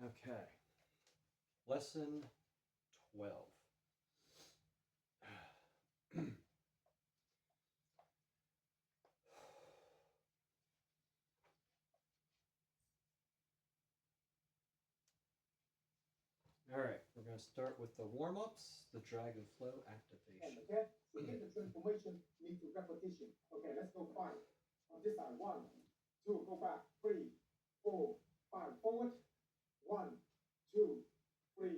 Okay. Lesson 12. All right, we're going to start with the warm-ups, the Dragon Flow activation. Okay, so get the transformation need to repetition. Okay, let's go 5. On this side, 1, 2, go back, 3, 4, 5, forward, 1, 2, 3,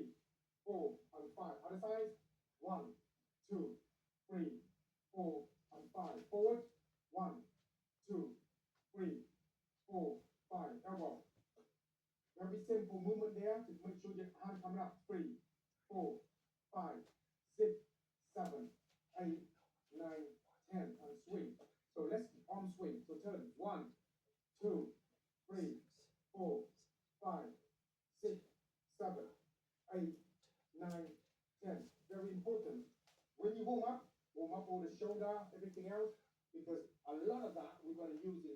4, and 5. Other side, 1, 2, 3, 4, and 5. Forward, 1, 2, 3, 4, 5. Elbow. Very simple movement there to make sure your hand coming up. 3, 4, 5, 6, 7, 8, 9, 10, and swing. So let's arm swing. So turn 1, 2, 3, 4, 5, 6, 7, 8, 9, 10. Very important. When you warm up all the shoulder, everything else, because a lot of that we're going to use in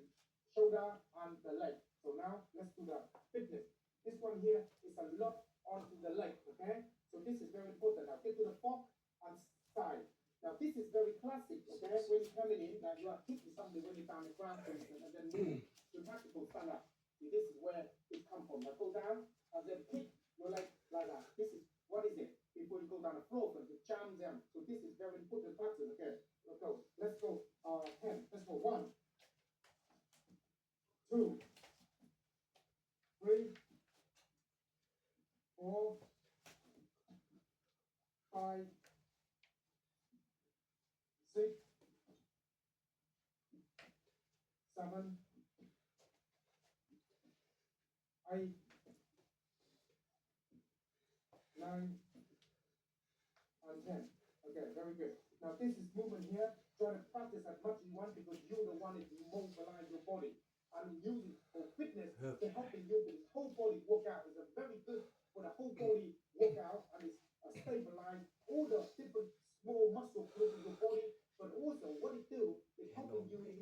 shoulder and the leg. So now let's do the fitness. This one here is a lot onto the leg, okay? So this is very important. Now get to the fork and side. Now this is very classic, okay? When you're coming in, now you are kicking something when you're down the ground, for instance, and then move to tactical stand up. See, this is where it comes from. Now go down and then kick your leg like that. This is, what is it? Before you go down the floor, because it jams them. So this is very important practice, okay? Let's go. Let's go 10. Let's go 1, 2, 3, 4, 5, 6, 7, 8, 9, and 10. Okay, very good. Now this is movement here. Try to practice as much as you want because you're the one that mobilize your body. And use it for fitness to help you with whole body workout. It's a very good for the whole body workout and it's stabilize all the different small muscle groups in your body. But also what it do is helping you to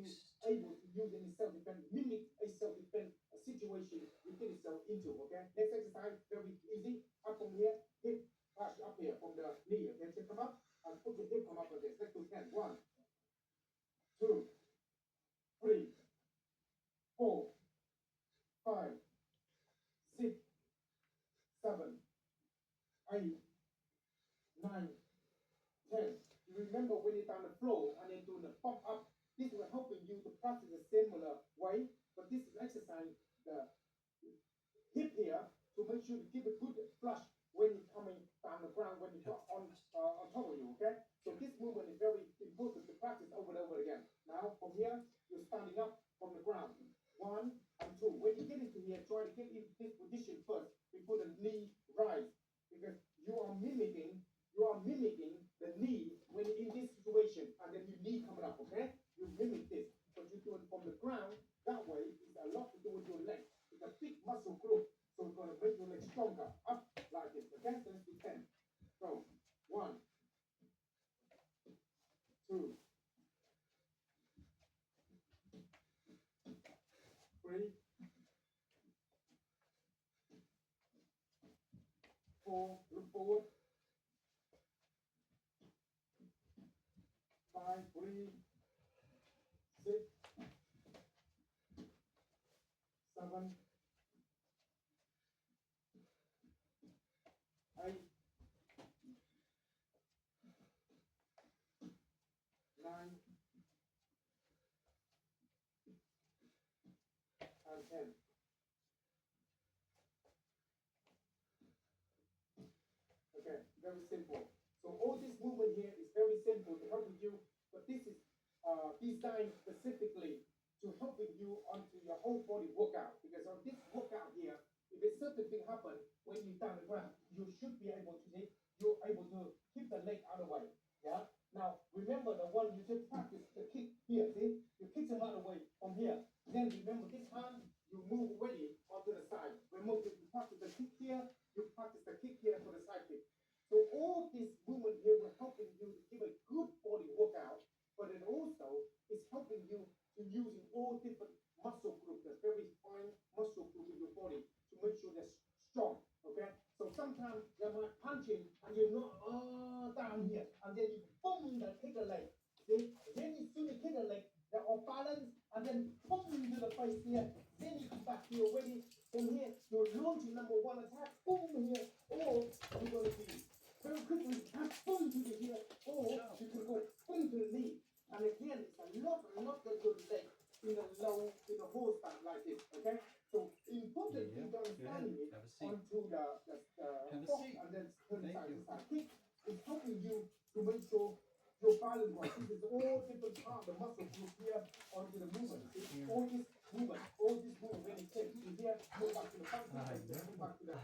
able to use any self-defense, mimic a self-defense situation you get yourself into. Okay. Next exercise, very easy. Up from here, hip push up here from the knee. Okay, so come up and put your hip come up like this. Let's do 10. 1, 2, 3, 4, 5, 6, 7, 8, 9, 10. You remember when you're down the floor and then doing the pump up, this will helping you to practice a similar way, but this is exercise the hip here to make sure to keep a good flush when you're coming down the ground, when you're on top of you, okay? So this movement is very important to practice over and over again. Now, from here, you're standing up from the ground. 1 and 2. When you get into here, try to get into this position first before the knee rise. Because you are mimicking the knee when you're in this situation and then your knee coming up, okay? You mimic this. But you're doing from the ground, that way it's a lot to do with your legs. It's a big muscle group. So it's gonna make your legs stronger. Up like this. Okay? So let's do 10. So 1, 2, 3, 4, look forward. 5, 3, 6, 7, 8, 9, and 10. Okay, very simple. So all this movement here is very simple to help with you, but this is designed specifically to helping you onto your whole body workout. Because on this workout here, if a certain thing happen when you down the ground, you should be able to see, you're able to keep the leg out of the way. Yeah. Now remember the one you just practice the kick here. See, you kick them out of the way from here. Then remember this hand, you move already onto the side. Remember you practice the kick here, you practice the kick here for the side kick. So all this movement here will help you to give a you boom, the kick the leg. See? Then you soon kick the leg, they're off balance, and then boom to the face here. Then you come back to your ready. From here, you're launching number one attack, boom here, or you're going to be very quickly tap boom to the here, or you can go boom to the knee. And again, it's a lot of good leg in a horse stand like this, okay? So important Yeah, in go ahead. understanding it Have a seat. onto the Have a foot seat. and then turn Thank side you. to side kick is helping you to make sure your balance right. This is all different part of the muscle group here onto the movement. See? All this movement when it kicks. You hear, move back to the front, move back to the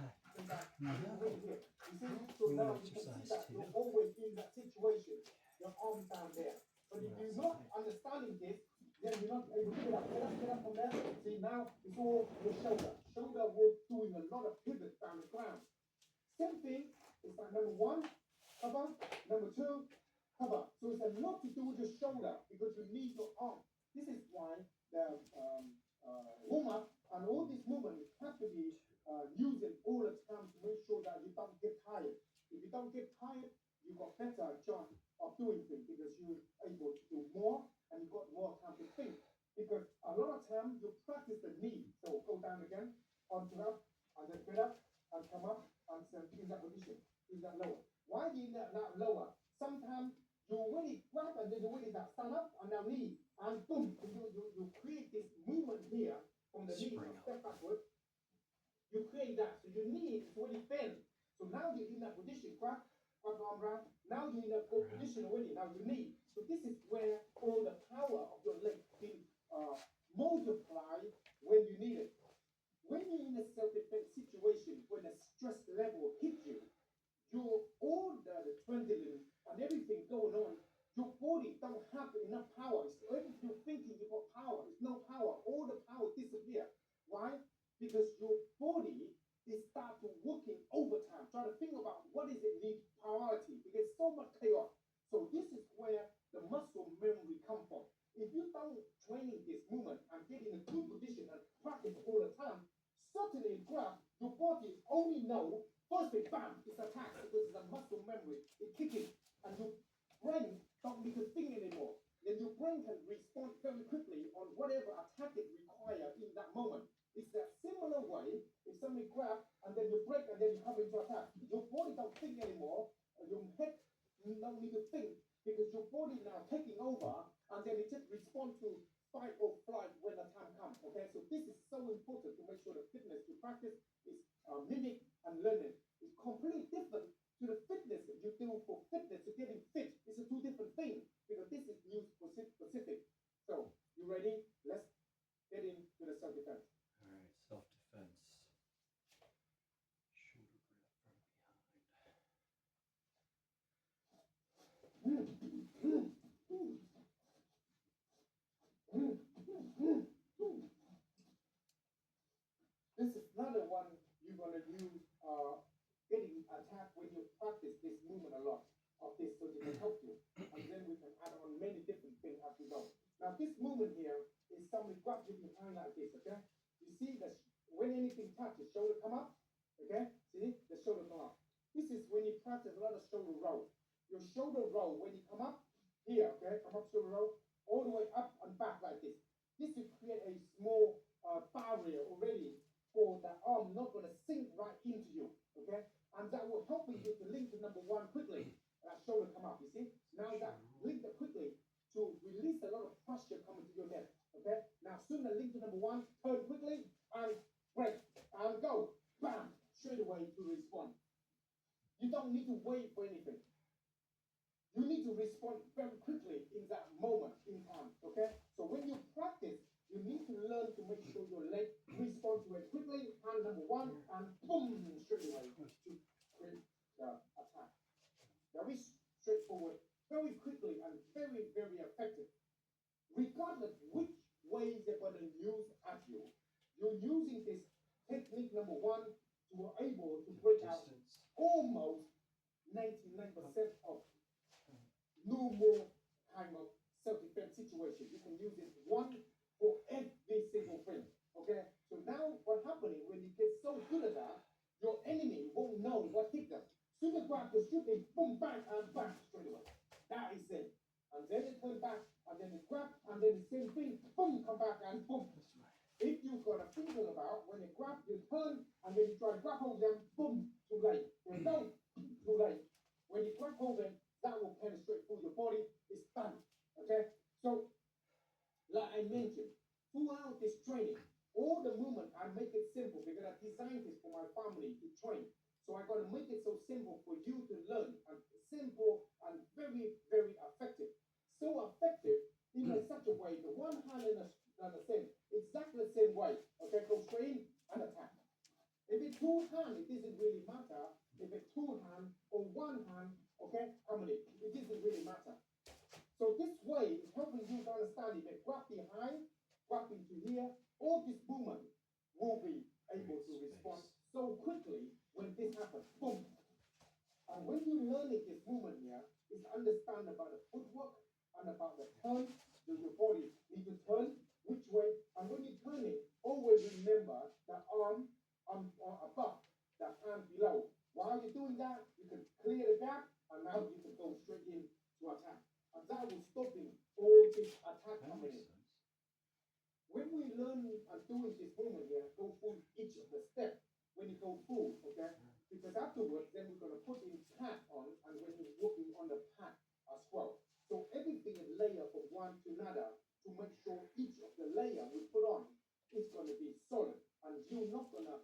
back, right here. You see? So We now want you can see exercise that too. you're always in that situation. Your arms down there. But if you're not understanding this, then you're not able to get up from there. See, now it's all your shoulder. Shoulder will doing a lot of pivots down the ground. Same thing, it's like number one, cover, number two, cover. So it's a lot to do with your shoulder because you need your arm. This is why the warm-up and all these movements have to be using all the time to make sure that you don't get tired. If you don't get tired, you got better chance of doing things because you're able to do more and you've got more time to think. Because a lot of times you practice the knee. So go down again, onto up, and then get up, and come up, and then in that position, in that lower. Why do you not lower? Sometimes you really grab and then you really stand up and now knee, and boom, you create this movement here from the knee, Spring up. step backward. You create that, so your knee is already bent. So now you're in that position, grab the arm round. Now you're in a good position already. Now your knee. So this is where all the power of your leg being multiplied when you need it. When you're in a self-defense situation, when a stress level hits you, all the adrenaline and everything going on, your body don't have enough power. It's everything you're thinking you've got power. There's no power. All the power disappear. Why? Because your body they start to working overtime, trying to think about what is it need priority because so much chaos. So this is where the muscle memory come from. If you don't training this movement and get in a good position and practice all the time, certainly grab your body only know first thing, bam, it's attack because it's a muscle memory. It's kicking, and your brain don't need to think anymore. Then your brain can respond very quickly on whatever attack it requires in that moment. It's that similar way. If somebody grab and then you break and then you come into attack, your body don't think anymore. And your head don't need to think because your body now taking over and then it just respond to fight or flight when the time comes. Okay, so this is so important to make sure the fitness you practice is mimic and learning. It's completely different to the fitness that you do for fitness to getting fit. It's a two different things because this is new specific. So you ready? Let's get into the self-defense. All right, self-defense. Shoulder grip from This is another one you're gonna use getting attacked when you practice this movement a lot of this so it can help you. And then we can add on many different things as we go. Now this movement here is somebody grabs you behind like this, okay? You see that when anything touches, shoulder come up, okay? See, the shoulder come up. This is when you practice a lot of shoulder roll. Your shoulder roll, when you come up here, okay? Come up shoulder roll, all the way up and back like this. This will create a small barrier already for the arm not going to sink right into you, okay? And that will help you to link to number one quickly. Shoulder come up, you see? Now that link it quickly to release a lot of pressure coming to your neck, okay? Now soon the link to number one, turn quickly and break and go, bam, straight away to respond. You don't need to wait for anything. You need to respond very quickly in that moment in time, okay? So when you practice, you need to learn to make sure your leg responds to it quickly, and number one, and boom, straight away to create the attack. Very straightforward, very quickly, and very, very effective. Regardless which way they're going to use at you, you're using this technique number one to be able to break out distance. almost 99% of normal kind of self-defense situation. You can use it one for every single thing. Okay? So now what's happening when you get so good at that, your enemy won't know what hit them. Soon as grab the shoot, they boom, bang, and bang straight away. same. And then they turn back, and then they grab, and then the same thing, boom, come back and boom. If you've got a thinking about when they grab, you turn, and then you try to grab hold of them, boom, too late. They don't, too late. When you grab hold of them, that will penetrate through your body, it's done. Okay? So, like I mentioned, throughout this training, all the movement, I make it simple because I designed this for my family to train. So I got to make it so simple for you to learn, and simple and very, very effective. So effective in such a way, the one hand in the same, exactly the same way. Okay, go straight in and attack. If it's two hand, it doesn't really matter. If it's two hand or one hand, okay, how many? It doesn't really matter. So this way is helping you to understand if it grab behind, grab into here, all this movement will be able to respond so quickly when this happens. Boom. And when you learning this movement here, is understand about the footwork and about the turn. So your body need to turn which way. And when you turn it, always remember the arm above, the hand below. While you're doing that, you can clear the gap, and now you can go straight in to attack. And that will stop all this attack coming in. When we learn and doing this movement here, go through each of the steps. When you go through, okay? Because afterwards, then we're going to put in pad on, and when you're working on the pad as well. So everything is layered from one to another to make sure each of the layer we put on is going to be solid, and you're not going to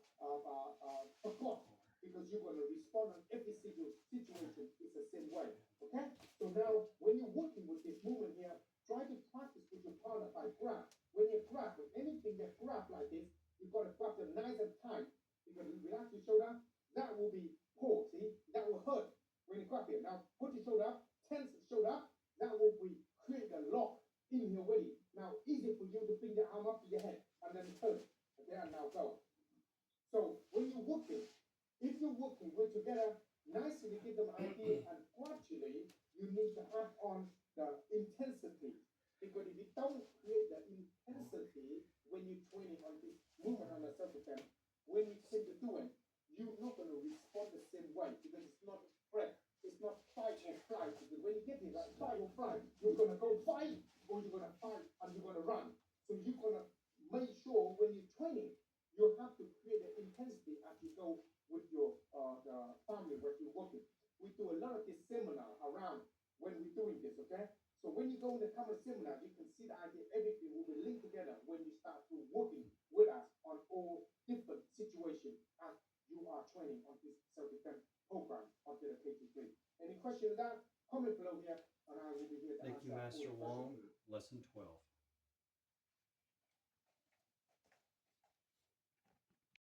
forget because you're going to respond on every single situation. It's the same way, okay? So now, when you're working with this movement here, try to practice with your partner by grab. When you grab, with anything that grab like this, you've got to grab them nice and tight because if you relax your shoulder, that will be poor. See, that will hurt when you grab it. Now, put your shoulder up, tense the shoulder up. That will be create a lock in here already. Now, easy for you to bring the arm up to your head and then turn. Okay, and now go. So when you're working, if you're working with together nicely, give them idea, and gradually you need to add on the intensity. Because if you don't create the intensity when you're training on this movement on the self-defense, when you tend to do it, you're not going to respond the same way because it's not threat. It's not fight or flight. Because when you get in that fight or flight, you're going to go fight or you're going to fight and you're going to run. So you're going to make sure when you're training, you have to create the intensity as you go with your the family where you're working. We do a lot of this seminar around when we're doing this, okay? So when you go in the common seminar, you can see the idea, everything will be linked together when you start to working with us on all different situations as you are training on this self-defense program onto the KT3. Any question of that? Comment below here, and I will be here to Thank answer you, all Master your Wong. questions. Lesson 12.